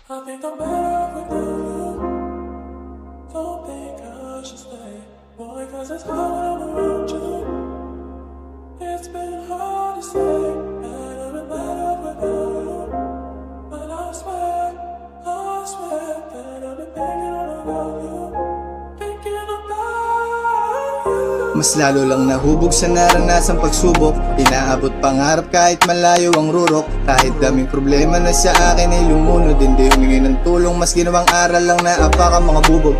I think I'm better without you. Don't think I should stay, boy, cause it's hard when I'm around you. It's been hard to say that I've been better without you. But I swear that I've been thinking about you. Thinking about you. Mas lalo lang nahubog sa naranasang pagsubok. Inaabot pangarap kahit malayo ang rurok. Kahit daming problema na sa akin ay lumunod, hindi humingi ng tulong, mas ginawang aral lang na apaka mga bubog.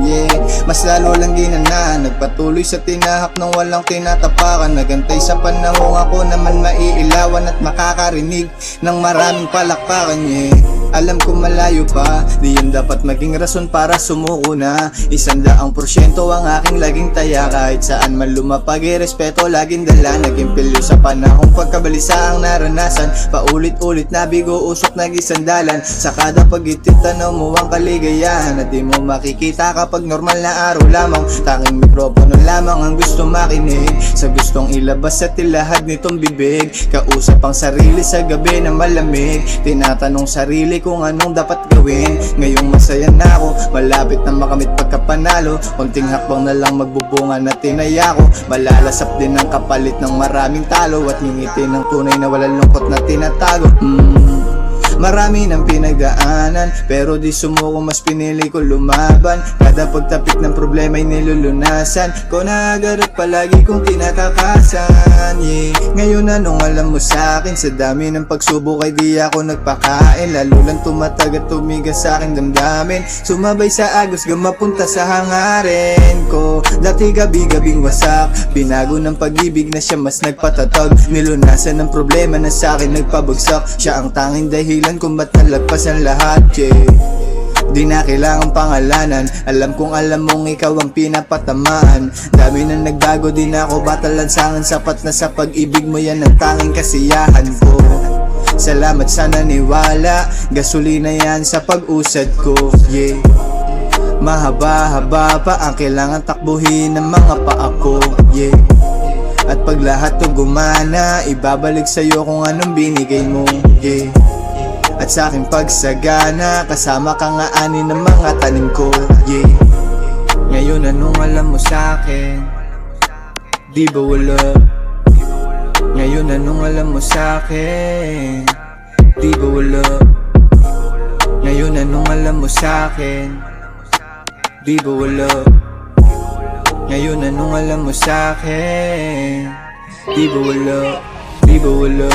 Yeah, mas lalo lang ginanaan, nagpatuloy sa tinahak ng walang tinatapakan. Nagantay sa panahong ako naman maiilawan at makakarinig ng maraming palakpakan. Yeah, alam ko malayo pa, di yun dapat maging rason para sumuko na. 100% ang aking laging taya, kahit saan man lumapag respeto laging dala. Naging pilyo sa panahong pagkabalisa ang naranasan, paulit-ulit na bigo usok nagisandalan. Sa kada pag-itit tanong mo ang kaligayahan, na di mo makikita kapag normal na araw lamang. Tanging mikropono lamang ang gusto makinig sa gustong ilabas at ilahad nitong bibig. Kausap ang sarili sa gabi na malamig, tinatanong sarili kung anong dapat gawin. Ngayong masaya na ako, malapit na makamit pagkapanalo. Konting hakbang na lang magbubunga na tinaya ko. Malalasap din ang kapalit ng maraming talo, at ngingiti ng tunay na walang lungkot na tinatago. Marami ng pinagdaanan, pero di sumuko, mas pinili ko lumaban. Kada pagtapik ng problema ay nilulunasan ko, naagarap palagi kong tinatakasan. Yeah, ngayon anong alam mo sa akin? Sa dami ng pagsubok ay di ako nagpakain, lalo lang tumatag at tumigas sa aking damdamin. Sumabay sa agos mapunta sa hangarin ko. Dati gabi-gabing wasak, binago ng pag-ibig na siya mas nagpatatag. Nilunasan ng problema na sa akin nagpabagsak, siya ang tanging dahilan kung ba't nalagpas ang lahat. Yeah, di na kailangang pangalanan, alam kong alam mong ikaw ang pinapatamaan. Dami na nagbago, di na ako batalansangan, sapat na sa pag-ibig mo, yan ang tanging kasiyahan ko. Salamat sa naniwala, gasolina yan sa pag-usad ko. Yeah, mahaba-haba pa ang kailangan takbuhin ng mga paa ko. Yeah, at pag lahat to gumana, ibabalik sa'yo kung anong binigay mo. Yeah, at sa aking pagsagana, kasama ka nga ani ng mga tanim ko. Yeah, ngayon anong alam mo sa akin? Di ba wala? Ngayon anong alam mo sa akin? Di ba wala? Ngayon anong alam mo sa akin? Di ba wala? Ngayon anong alam mo sa akin? Di ba wala? Di ba wala?